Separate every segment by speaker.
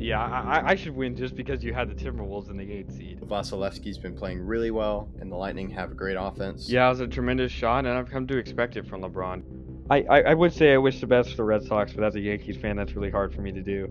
Speaker 1: yeah, I should win just because you had the Timberwolves in the 8th seed.
Speaker 2: Vasilevsky's been playing really well, and the Lightning have a great offense.
Speaker 1: Yeah, it was a tremendous shot, and I've come to expect it from LeBron. I would say I wish the best for the Red Sox, but as a Yankees fan, that's really hard for me to do.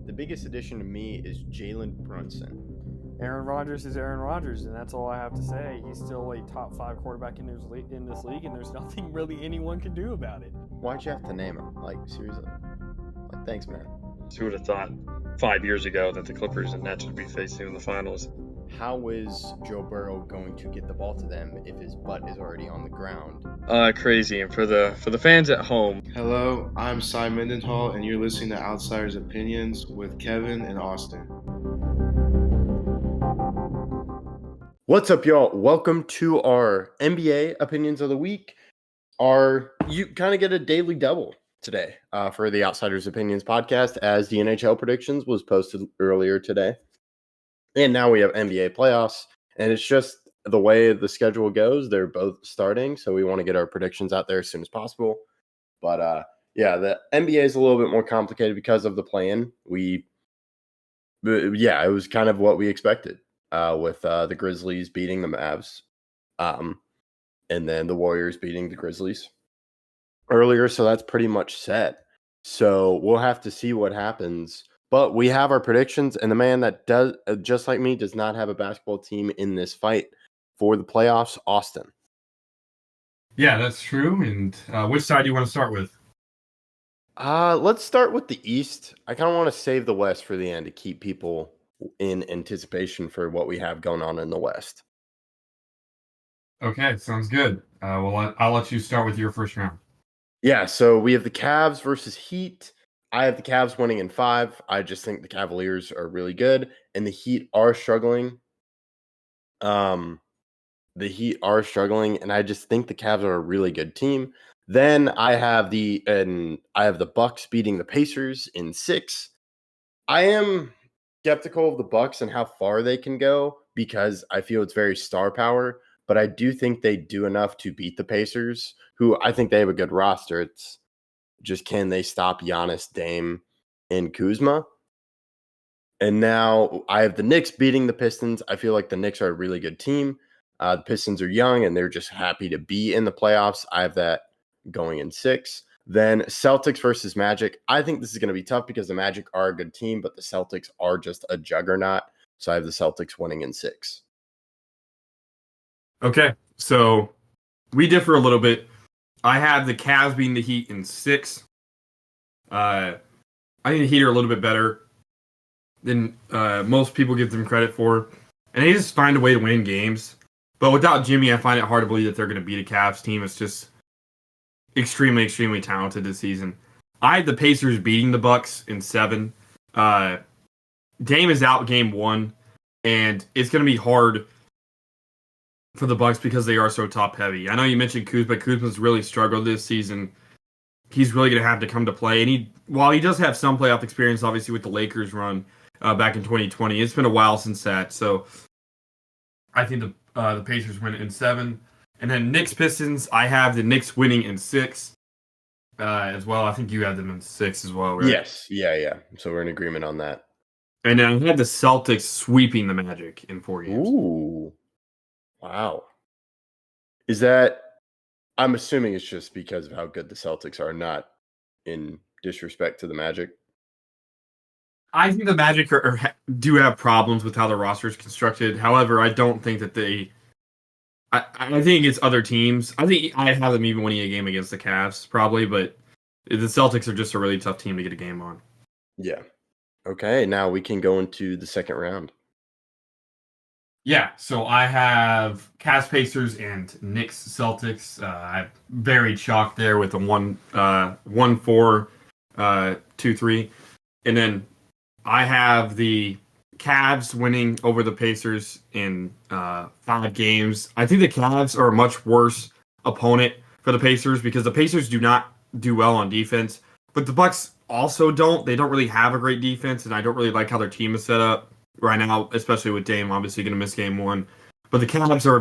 Speaker 2: The biggest addition to me is Jalen Brunson.
Speaker 3: Aaron Rodgers is Aaron Rodgers, and that's all I have to say. He's still a top 5 quarterback in this league, and there's nothing really anyone can do about it.
Speaker 2: Why'd you have to name him? Like, seriously? Like, thanks, man.
Speaker 4: Who would have thought 5 years ago that the Clippers and Nets would be facing in the finals?
Speaker 2: How is Joe Burrow going to get the ball to them if his butt is already on the ground?
Speaker 4: Crazy. And for the fans at home,
Speaker 5: Hello, I'm Cy Mendenhall, and you're listening to Outsiders Opinions with Kevin and Austin.
Speaker 2: What's up, y'all? Welcome to our NBA Opinions of the Week. You kind of get a daily double today for the Outsiders Opinions podcast, as the NHL predictions was posted earlier today. And now we have NBA playoffs, and it's just the way the schedule goes. They're both starting, so we want to get our predictions out there as soon as possible. But yeah, the NBA is a little bit more complicated because of the play-in. Yeah, it was kind of what we expected with the Grizzlies beating the Mavs, and then the Warriors beating the Grizzlies earlier. So that's pretty much set. So we'll have to see what happens. But we have our predictions, and the man that does, just like me, does not have a basketball team in this fight for the playoffs, Austin.
Speaker 6: Yeah, that's true. And which side do you want to start with?
Speaker 2: Let's start with the East. I kind of want to save the West for the end to keep people in anticipation for what we have going on in the West.
Speaker 6: Okay, sounds good. Well, I'll let you start with your first round.
Speaker 2: Yeah, so we have the Cavs versus Heat. I have the Cavs winning in 5. I just think the Cavaliers are really good, and the Heat are struggling. And I just think the Cavs are a really good team. Then I have the Bucks beating the Pacers in 6. I am skeptical of the Bucks and how far they can go because I feel it's very star power, but I do think they do enough to beat the Pacers, who I think they have a good roster. It's just, can they stop Giannis, Dame, and Kuzma? And now I have the Knicks beating the Pistons. I feel like the Knicks are a really good team. The Pistons are young, and they're just happy to be in the playoffs. I have that going in 6. Then Celtics versus Magic. I think this is going to be tough because the Magic are a good team, but the Celtics are just a juggernaut. So I have the Celtics winning in 6.
Speaker 6: Okay, so we differ a little bit. I have the Cavs beating the Heat in 6. I think the Heat are a little bit better than most people give them credit for. And they just find a way to win games. But without Jimmy, I find it hard to believe that they're going to beat a Cavs team. It's just extremely, extremely talented this season. I have the Pacers beating the Bucks in 7. Dame is out game 1, and it's going to be hard for the Bucks because they are so top heavy. I know you mentioned Kuzma. Kuzma's really struggled this season. He's really going to have to come to play. And while he does have some playoff experience, obviously with the Lakers run back in 2020, it's been a while since that. So I think the Pacers win in 7. And then Knicks Pistons, I have the Knicks winning in 6 as well. I think you have them in 6 as well, right?
Speaker 2: Yes. Yeah. So we're in agreement on that.
Speaker 6: And then I had the Celtics sweeping the Magic in 4 games.
Speaker 2: Ooh. Wow. Is that, I'm assuming it's just because of how good the Celtics are, not in disrespect to the Magic.
Speaker 6: I think the Magic do have problems with how the roster is constructed. However, I don't think that I think it's other teams. I think I have them even winning a game against the Cavs, probably, but the Celtics are just a really tough team to get a game on.
Speaker 2: Yeah. Okay, now we can go into the second round.
Speaker 6: Yeah, so I have Cavs Pacers and Knicks Celtics. I'm very chalked there with a 1-4, 2-3. And then I have the Cavs winning over the Pacers in 5 games. I think the Cavs are a much worse opponent for the Pacers because the Pacers do not do well on defense, but the Bucks also don't. They don't really have a great defense, and I don't really like how their team is set up right now, especially with Dame obviously going to miss game 1. But the Cavs are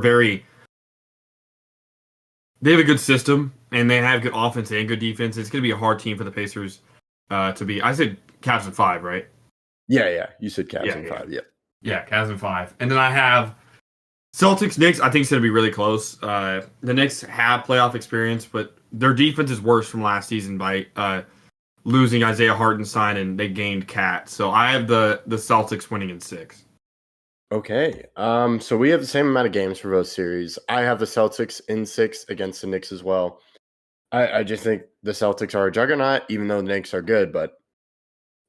Speaker 6: they have a good system, and they have good offense and good defense. It's going to be a hard team for the Pacers to beat. I said Cavs in 5, right?
Speaker 2: Yeah. You said Cavs
Speaker 6: Yeah,
Speaker 2: in
Speaker 6: yeah.
Speaker 2: 5. Yeah.
Speaker 6: Yeah, Cavs in 5. And then I have Celtics, Knicks. I think it's going to be really close. The Knicks have playoff experience, but their defense is worse from last season by losing Isaiah Hartenstein, and they gained Cat. So I have the Celtics winning in 6.
Speaker 2: Okay. So we have the same amount of games for both series. I have the Celtics in 6 against the Knicks as well. I just think the Celtics are a juggernaut, even though the Knicks are good, but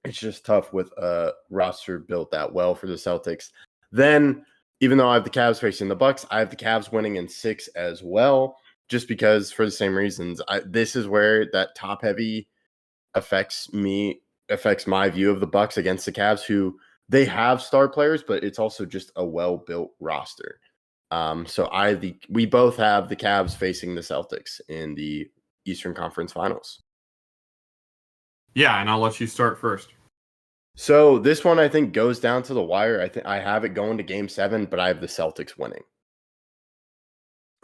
Speaker 2: it's just tough with a roster built that well for the Celtics. Then, even though I have the Cavs facing the Bucks, I have the Cavs winning in 6 as well, just because for the same reasons. This is where that top heavy affects my view of the Bucks against the Cavs, who they have star players, but it's also just a well-built roster. So we both have the Cavs facing the Celtics in the Eastern Conference Finals.
Speaker 6: Yeah, and I'll let you start first.
Speaker 2: So this one I think goes down to the wire. I think I have it going to Game 7, but I have the Celtics winning.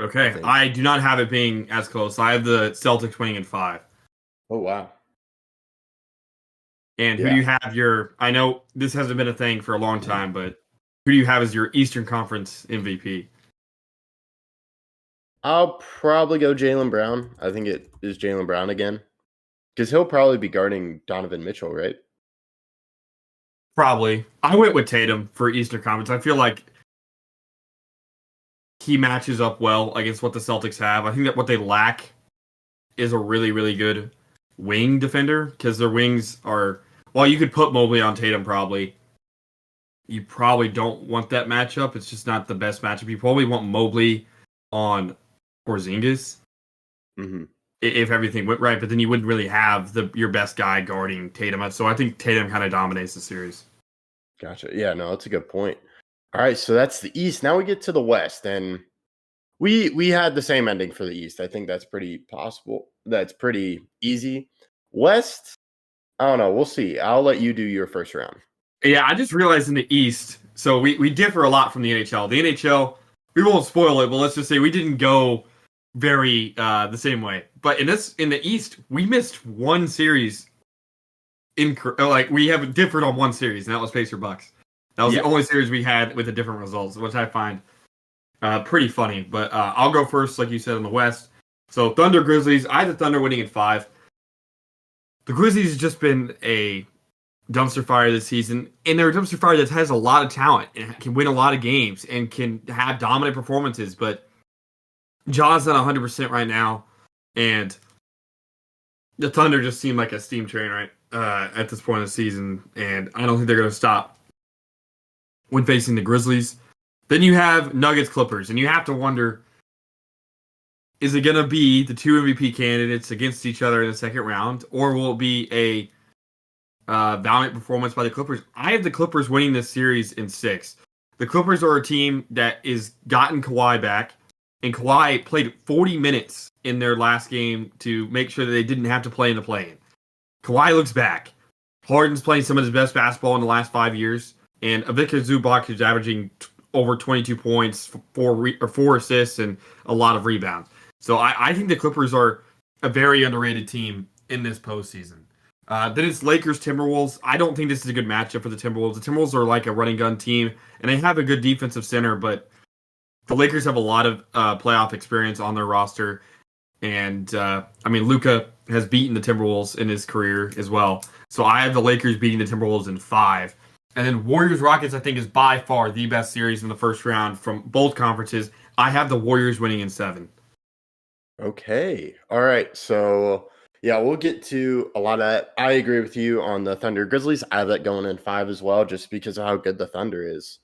Speaker 6: Okay, I do not have it being as close. I have the Celtics winning in 5.
Speaker 2: Oh wow!
Speaker 6: And who do you have your? I know this hasn't been a thing for a long time, but who do you have as your Eastern Conference MVP?
Speaker 2: I'll probably go Jaylen Brown. I think it is Jaylen Brown again, because he'll probably be guarding Donovan Mitchell, right?
Speaker 6: Probably. I went with Tatum for Eastern Conference. I feel like he matches up well against what the Celtics have. I think that what they lack is a really, really good wing defender, because their wings are, while you could put Mobley on Tatum probably, you probably don't want that matchup. It's just not the best matchup. You probably want Mobley on Porzingis if everything went right, but then you wouldn't really have your best guy guarding Tatum. So I think Tatum kind of dominates the series.
Speaker 2: Gotcha. Yeah, no, that's a good point. All right, so that's the East. Now we get to the West, and we had the same ending for the East. I think that's pretty possible. That's pretty easy. West, I don't know. We'll see. I'll let you do your first round.
Speaker 6: Yeah, I just realized in the East, so we differ a lot from the NHL. The NHL, we won't spoil it, but let's just say we didn't go very the same way. But in the East, we missed one series. We have differed on one series, and that was Pacer Bucks. That was the only series we had with the different results, which I find pretty funny. But I'll go first, like you said, on the West. So Thunder Grizzlies. I had the Thunder winning in 5. The Grizzlies has just been a dumpster fire this season, and they're a dumpster fire that has a lot of talent and can win a lot of games and can have dominant performances. But Ja's not 100% right now, and the Thunder just seem like a steam train right at this point of the season, and I don't think they're going to stop when facing the Grizzlies. Then you have Nuggets Clippers, and you have to wonder, is it going to be the two MVP candidates against each other in the second round, or will it be a valiant performance by the Clippers? I have the Clippers winning this series in 6. The Clippers are a team that is gotten Kawhi back, and Kawhi played 40 minutes in their last game to make sure that they didn't have to play in the play-in. Kawhi looks back. Harden's playing some of his best basketball in the last 5 years, and Ivica Zubac is averaging over 22 points, 4 assists, and a lot of rebounds. So I think the Clippers are a very underrated team in this postseason. Then it's Lakers Timberwolves. I don't think this is a good matchup for the Timberwolves. The Timberwolves are like a running gun team, and they have a good defensive center, but the Lakers have a lot of playoff experience on their roster. And, Luka has beaten the Timberwolves in his career as well. So I have the Lakers beating the Timberwolves in 5. And then Warriors-Rockets, I think, is by far the best series in the first round from both conferences. I have the Warriors winning in 7.
Speaker 2: Okay. All right. So, yeah, we'll get to a lot of that. I agree with you on the Thunder Grizzlies. I have that going in 5 as well, just because of how good the Thunder is.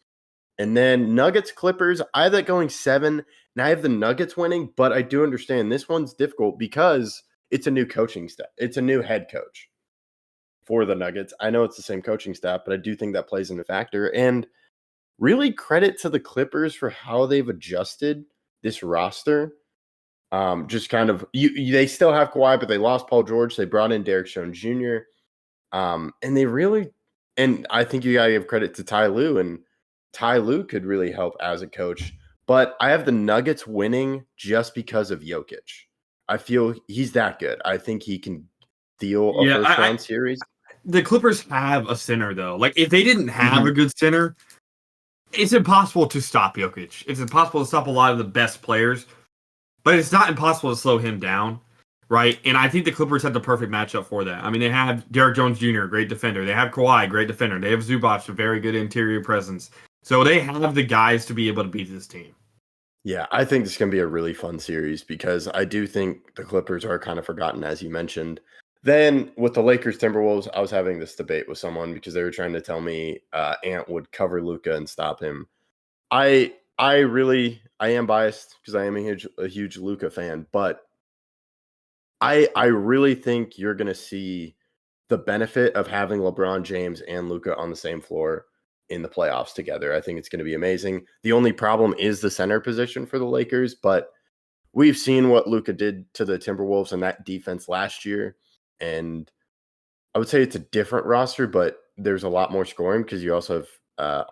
Speaker 2: And then Nuggets Clippers, I have that going 7, and I have the Nuggets winning, but I do understand this one's difficult because it's a new coaching staff. It's a new head coach for the Nuggets. I know it's the same coaching staff, but I do think that plays in a factor. And really credit to the Clippers for how they've adjusted this roster. Just kind of, they still have Kawhi, but they lost Paul George. They brought in Derek Jones Jr. And they really, and I think you got to give credit to Ty Lue, and Ty Lue could really help as a coach. But I have the Nuggets winning just because of Jokic. I feel he's that good. I think he can deal a first-round series.
Speaker 6: the Clippers have a center though. Like if they didn't have a good center, it's impossible to stop Jokic. It's impossible to stop a lot of the best players, but it's not impossible to slow him down, right? And I think the Clippers had the perfect matchup for that. I mean, they have Derrick Jones Jr., great defender. They have Kawhi, great defender. They have Zubac, a very good interior presence. So they have the guys to be able to beat this team.
Speaker 2: Yeah, I think this is going to be a really fun series because I do think the Clippers are kind of forgotten, as you mentioned. Then with the Lakers Timberwolves, I was having this debate with someone because they were trying to tell me Ant would cover Luka and stop him. I am biased because I am a huge Luka fan, but I really think you're going to see the benefit of having LeBron James and Luka on the same floor in the playoffs together. I think it's going to be amazing. The only problem is the center position for the Lakers, but we've seen what Luka did to the Timberwolves and that defense last year. And I would say it's a different roster, but there's a lot more scoring because you also have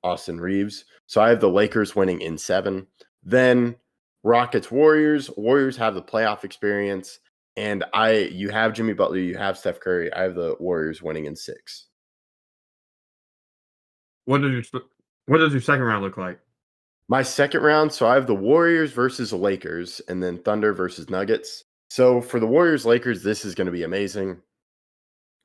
Speaker 2: Austin Reeves. So I have the Lakers winning in 7. Then Rockets Warriors. Warriors have the playoff experience. And you have Jimmy Butler, you have Steph Curry. I have the Warriors winning in 6.
Speaker 6: What does your second round look like?
Speaker 2: My second round, so I have the Warriors versus the Lakers, and then Thunder versus Nuggets. So for the Warriors Lakers, this is going to be amazing.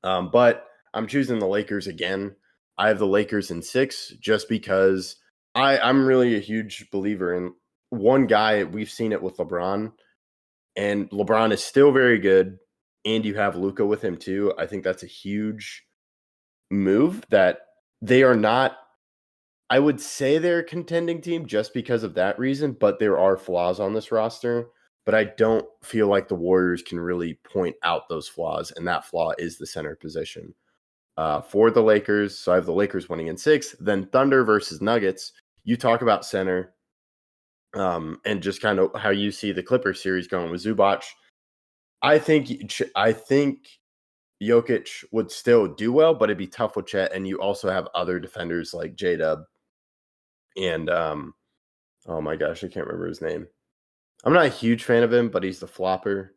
Speaker 2: But I'm choosing the Lakers again. I have the Lakers in 6 just because I'm really a huge believer in one guy. We've seen it with LeBron, and LeBron is still very good. And you have Luka with him too. I think that's a huge move that they are not. I would say they're a contending team just because of that reason, but there are flaws on this roster. But I don't feel like the Warriors can really point out those flaws, and that flaw is the center position for the Lakers. So I have the Lakers winning in 6. Then Thunder versus Nuggets. You talk about center and just kind of how you see the Clippers series going with Zubac. I think Jokic would still do well, but it'd be tough with Chet, and you also have other defenders like J-Dub and oh my gosh, I can't remember his name. I'm not a huge fan of him, but he's the flopper.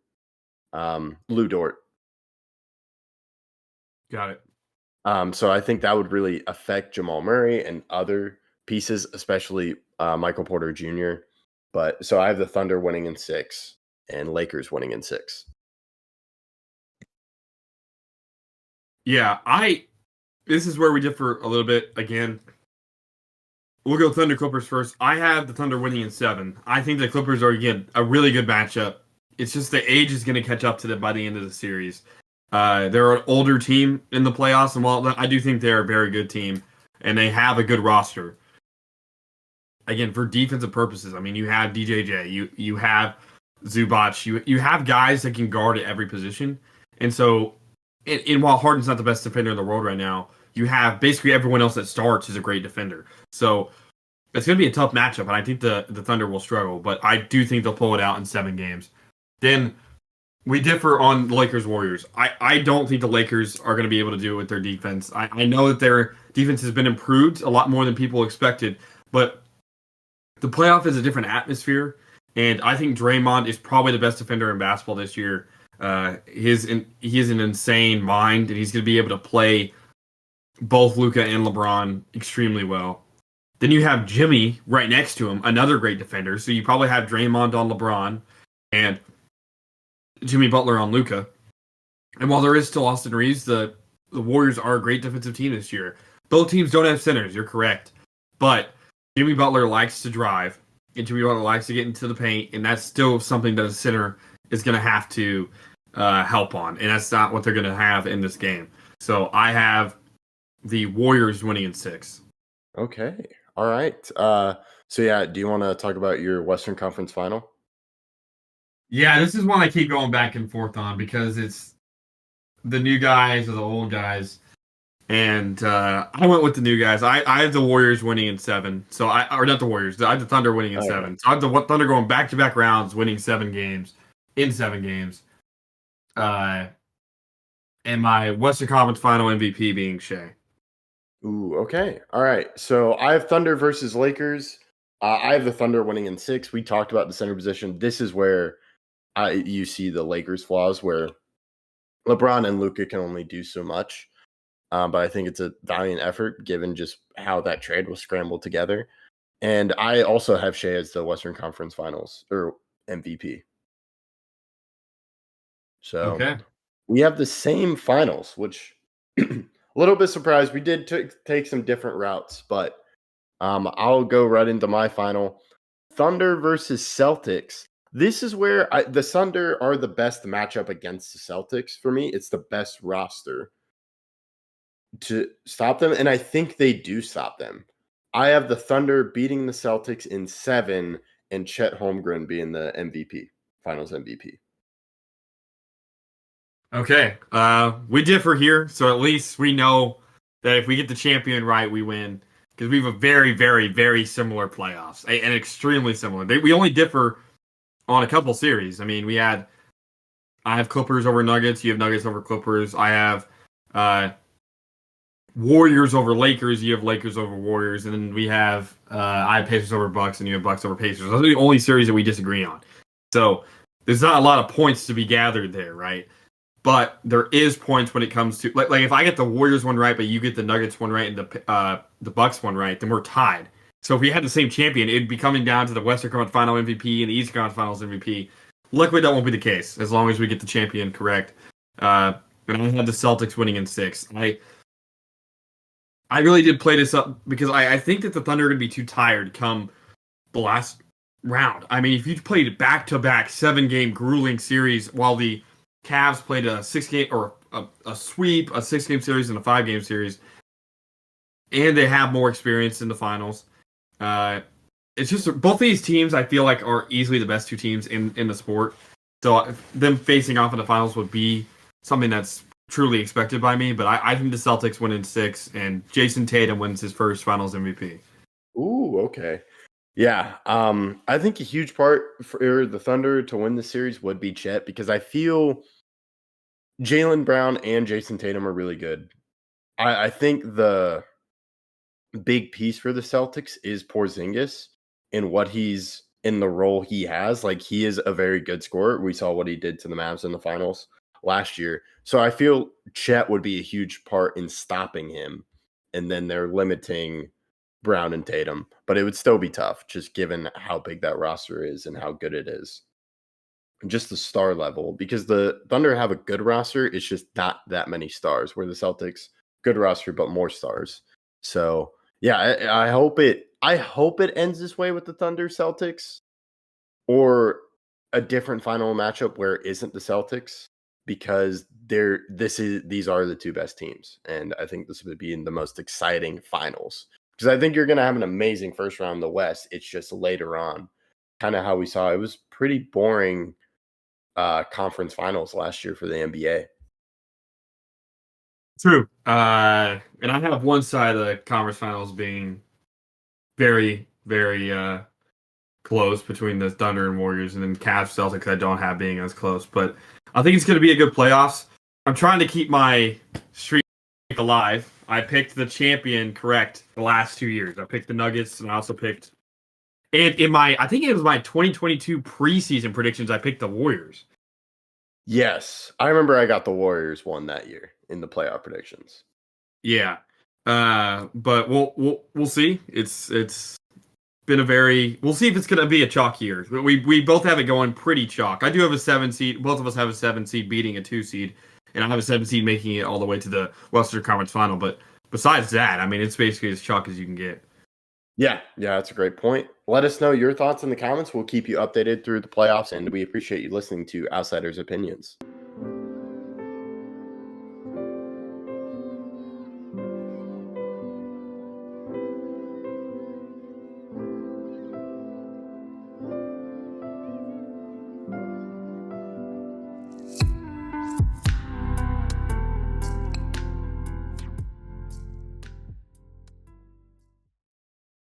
Speaker 2: Lou Dort.
Speaker 6: Got it.
Speaker 2: So I think that would really affect Jamal Murray and other pieces, especially Michael Porter Jr. But so I have the Thunder winning in 6 and Lakers winning in 6.
Speaker 6: Yeah, this is where we differ a little bit again. We'll go Thunder Clippers first. I have the Thunder winning in 7. I think the Clippers are, again, a really good matchup. It's just the age is going to catch up to them by the end of the series. They're an older team in the playoffs, and while I do think they're a very good team, and they have a good roster. Again, for defensive purposes, I mean, you have DJJ, you have Zubac, you have guys that can guard at every position. And so, and while Harden's not the best defender in the world right now, you have basically everyone else that starts is a great defender. So it's going to be a tough matchup, and I think the Thunder will struggle, but I do think they'll pull it out in 7 games. Then we differ on the Lakers-Warriors. I don't think the Lakers are going to be able to do it with their defense. I know that their defense has been improved a lot more than people expected, but the playoff is a different atmosphere, and I think Draymond is probably the best defender in basketball this year. He is an insane mind, and he's going to be able to play both Luka and LeBron extremely well. Then you have Jimmy right next to him, another great defender. So you probably have Draymond on LeBron and Jimmy Butler on Luka. And while there is still Austin Reeves, the Warriors are a great defensive team this year. Both teams don't have centers, you're correct. But Jimmy Butler likes to drive, and Jimmy Butler likes to get into the paint, and that's still something that a center is going to have to help on. And that's not what they're going to have in this game. So I have the Warriors winning in 6.
Speaker 2: Okay. All right. So yeah, do you want to talk about your Western Conference final?
Speaker 6: Yeah, this is one I keep going back and forth on because it's the new guys or the old guys. And I went with the new guys. I have the Warriors winning in 7. So or not the Warriors. I have the Thunder winning in 7. So I have the Thunder going back-to-back rounds, winning 7 games in 7 games. And my Western Conference final MVP being Shea.
Speaker 2: Ooh, okay. All right. So I have Thunder versus Lakers. I have the Thunder winning in 6. We talked about the center position. This is where you see the Lakers' flaws, where LeBron and Luka can only do so much. but I think it's a valiant effort given just how that trade was scrambled together. And I also have Shea as the Western Conference Finals or MVP. So
Speaker 6: Okay.
Speaker 2: we have the same finals, which a little bit surprised. We did take some different routes, but I'll go right into my final. Thunder versus Celtics. This is where the Thunder are the best matchup against the Celtics for me. It's the best roster to stop them, and I think they do stop them. I have the Thunder beating the Celtics in 7 and Chet Holmgren being the MVP, Finals MVP.
Speaker 6: Okay. We differ here, so at least we know that if we get the champion right, we win. Because we have a very, very, very similar playoffs, and extremely similar. We only differ on a couple series. I mean, I have Clippers over Nuggets. You have Nuggets over Clippers. I have Warriors over Lakers. You have Lakers over Warriors, and then I have Pacers over Bucks, and you have Bucks over Pacers. Those are the only series that we disagree on. So there's not a lot of points to be gathered there, right? But there is points when it comes to like if I get the Warriors one right, but you get the Nuggets one right and the Bucks one right, then we're tied. So if we had the same champion, it'd be coming down to the Western Conference Final MVP and the Eastern Conference Finals MVP. Luckily, that won't be the case as long as we get the champion correct. And I had the Celtics winning in 6. I really did play this up because I think that the Thunder are going to be too tired come the last round. I mean, if you played back-to-back 7-game grueling series while the Cavs played a 6-game or a sweep, a 6-game series and a 5-game series, and they have more experience in the finals. It's just both of these teams I feel like are easily the best 2 teams in the sport. So them facing off in the finals would be something that's truly expected by me. But I think the Celtics win in 6, and Jason Tatum wins his first Finals MVP.
Speaker 2: Ooh, okay. Yeah, I think a huge part for the Thunder to win the series would be Chet, because I feel Jaylen Brown and Jason Tatum are really good. I think the big piece for the Celtics is Porzingis and what he's in the role he has. Like, he is a very good scorer. We saw what he did to the Mavs in the finals last year. So I feel Chet would be a huge part in stopping him, and then they're limiting Brown and Tatum, but it would still be tough just given how big that roster is and how good it is. Just the star level, because the Thunder have a good roster. It's just not that many stars, where the Celtics, good roster, but more stars. So yeah, I hope it ends this way with the Thunder Celtics, or a different final matchup where it isn't the Celtics, because these are the 2 best teams. And I think this would be in the most exciting finals. Because I think you're going to have an amazing first round in the West. It's just later on, kind of how we saw. It was pretty boring conference finals last year for the NBA.
Speaker 6: True. And I have one side of the conference finals being very, very close between the Thunder and Warriors, and then Cavs Celtics I don't have being as close. But I think it's going to be a good playoffs. I'm trying to keep my streak alive. I picked the champion correct the last 2 years. I picked the Nuggets, and I also picked, and I think it was my 2022 preseason predictions, I picked the Warriors.
Speaker 2: Yes, I remember I got the Warriors one that year in the playoff predictions.
Speaker 6: Yeah, but we'll see. It's been we'll see if it's going to be a chalk year. We both have it going pretty chalk. I do have a 7 seed. Both of us have a 7 seed beating a 2 seed. And I have a 7 seed making it all the way to the Western Conference Final. But besides that, I mean, it's basically as chalk as you can get.
Speaker 2: Yeah, that's a great point. Let us know your thoughts in the comments. We'll keep you updated through the playoffs, and we appreciate you listening to Outsiders Opinions.